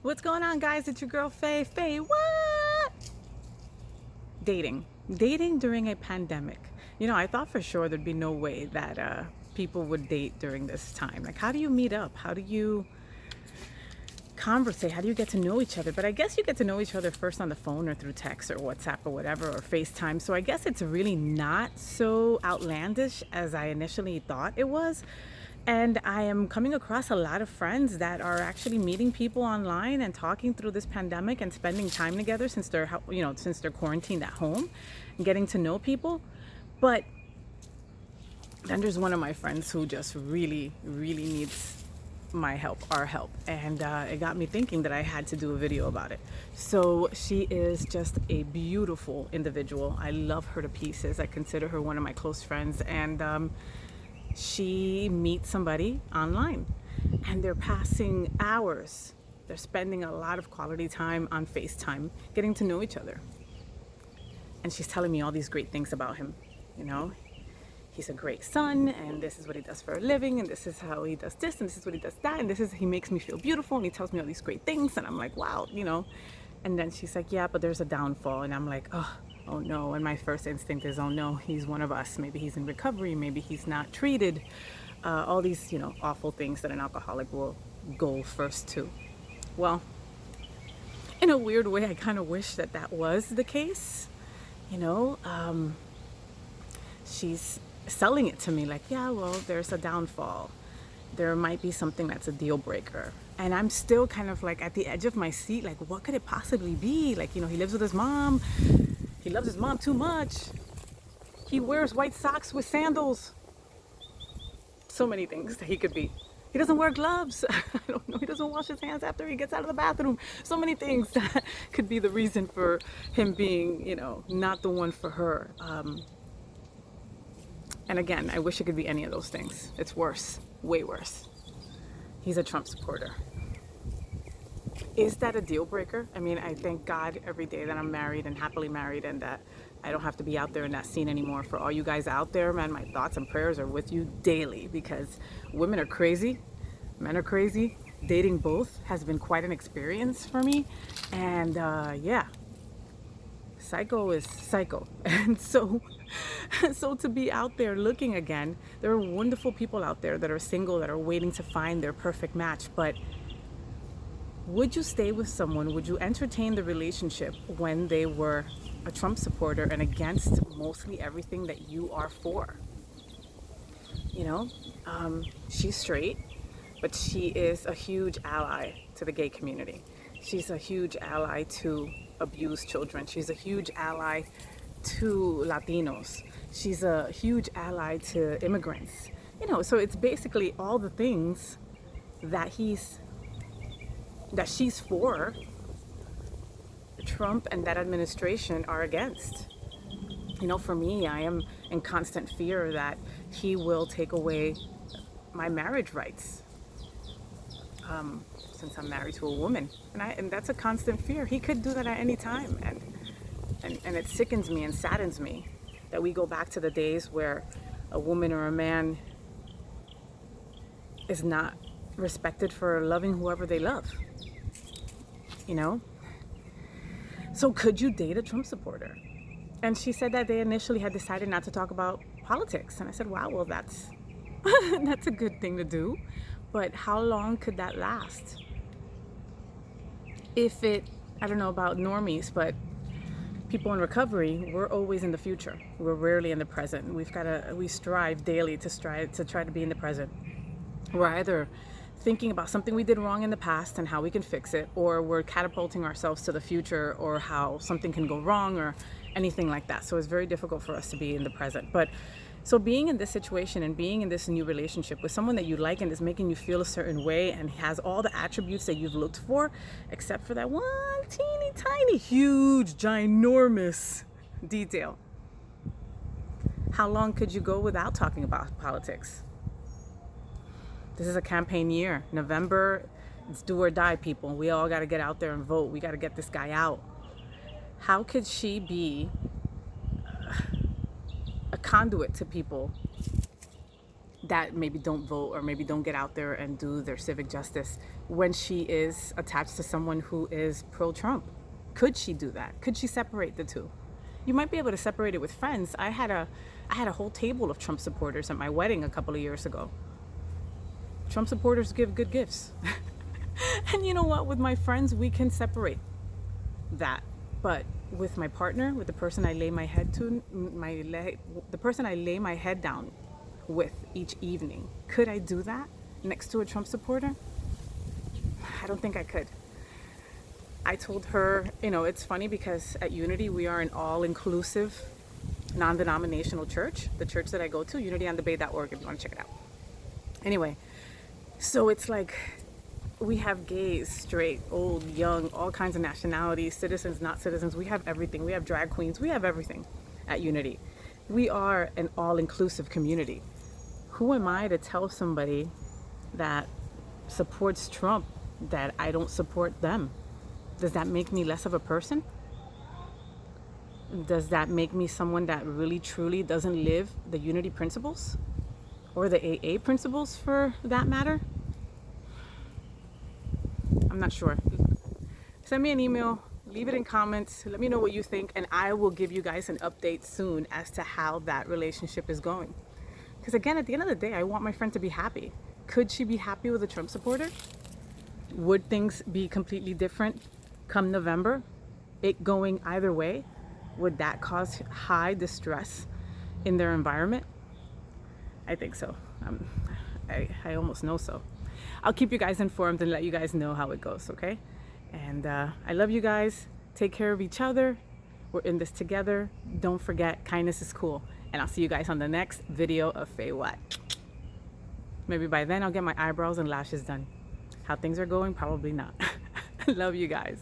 What's going on, guys? It's your girl Faye. FayWhat? Dating during a pandemic. I thought for sure there'd be no way that people would date during this time. Like, how do you meet up? How do you conversate? How do you get to know each other? But I guess you get to know each other first on the phone or through text or WhatsApp or whatever, or FaceTime. So I guess it's really not so outlandish as I initially thought it was. And I am coming across a lot of friends that are actually meeting people online and talking through this pandemic and spending time together since they're quarantined at home and getting to know people. But then there's one of my friends who just really, really needs my help, our help. And it got me thinking that I had to do a video about it. So she is just a beautiful individual. I love her to pieces. I consider her one of my close friends. And she meets somebody online and they're passing hours. They're spending a lot of quality time on FaceTime, getting to know each other. And she's telling me all these great things about him. He's a great son, and this is what he does for a living, and this is how he does this, and this is what he does that, and he makes me feel beautiful, and he tells me all these great things, and I'm like, wow. And then she's like, yeah, but there's a downfall. And I'm like, oh no. And my first instinct is, oh no, he's one of us. Maybe he's in recovery, maybe he's not treated. All these, awful things that an alcoholic will go first to. Well, in a weird way, I kind of wish that was the case. She's selling it to me like, yeah, well, there's a downfall. There might be something that's a deal breaker. And I'm still kind of like at the edge of my seat, like, what could it possibly be? Like, he lives with his mom. He loves his mom too much. He wears white socks with sandals. So many things that he could be. He doesn't wear gloves. I don't know. He doesn't wash his hands after he gets out of the bathroom. So many things that could be the reason for him being, not the one for her. And again, I wish it could be any of those things. It's worse, way worse. He's a Trump supporter. Is that a deal breaker? I mean, I thank God every day that I'm married and happily married and that I don't have to be out there in that scene anymore. For all you guys out there, man, my thoughts and prayers are with you daily because women are crazy, men are crazy. Dating both has been quite an experience for me. And yeah, psycho is psycho. And so to be out there looking again, there are wonderful people out there that are single, that are waiting to find their perfect match. But would you stay with someone? Would you entertain the relationship when they were a Trump supporter and against mostly everything that you are for? She's straight, but she is a huge ally to the gay community. She's a huge ally to abused children. She's a huge ally to Latinos. She's a huge ally to immigrants. So it's basically all the things that she's for, Trump and that administration are against. For me, I am in constant fear that he will take away my marriage rights. Since I'm married to a woman, and that's a constant fear. He could do that at any time, and it sickens me and saddens me that we go back to the days where a woman or a man is not respected for loving whoever they love. So could you date a Trump supporter? And she said that they initially had decided not to talk about politics, and I said, wow, well, that's that's a good thing to do, but how long could that last? I don't know about normies, but people in recovery, we're always in the future. We're rarely in the present. We strive daily to try to be in the present. We're either thinking about something we did wrong in the past and how we can fix it, or we're catapulting ourselves to the future or how something can go wrong or anything like that. So it's very difficult for us to be in the present. But so being in this situation and being in this new relationship with someone that you like and is making you feel a certain way and has all the attributes that you've looked for, except for that one teeny tiny, huge, ginormous detail. How long could you go without talking about politics? This is a campaign year. November, it's do or die, people. We all got to get out there and vote. We got to get this guy out. How could she be a conduit to people that maybe don't vote or maybe don't get out there and do their civic justice when she is attached to someone who is pro-Trump? Could she do that? Could she separate the two? You might be able to separate it with friends. I had a whole table of Trump supporters at my wedding a couple of years ago. Trump supporters give good gifts. And you know what? With my friends, we can separate that. But with my partner, with the person I lay my head to, the person I lay my head down with each evening, could I do that next to a Trump supporter? I don't think I could. I told her, it's funny because at Unity we are an all-inclusive, non-denominational church. The church that I go to, unityondthebay.org, if you want to check it out. Anyway, so it's like we have gays, straight, old, young, all kinds of nationalities, citizens, not citizens. We have everything. We have drag queens. We have everything at Unity. We are an all-inclusive community. Who am I to tell somebody that supports Trump that I don't support them? Does that make me less of a person? Does that make me someone that really truly doesn't live the Unity principles? Or the AA principles for that matter? I'm not sure. Send me an email, leave it in comments, let me know what you think, and I will give you guys an update soon as to how that relationship is going. Because again, at the end of the day, I want my friend to be happy. Could she be happy with a Trump supporter? Would things be completely different come November? It going either way? Would that cause high distress in their environment? I think so. I almost know so. I'll keep you guys informed and let you guys know how it goes, okay? And I love you guys. Take care of each other. We're in this together. Don't forget, kindness is cool. And I'll see you guys on the next video of FayWhat. Maybe by then I'll get my eyebrows and lashes done. How things are going? Probably not. Love you guys.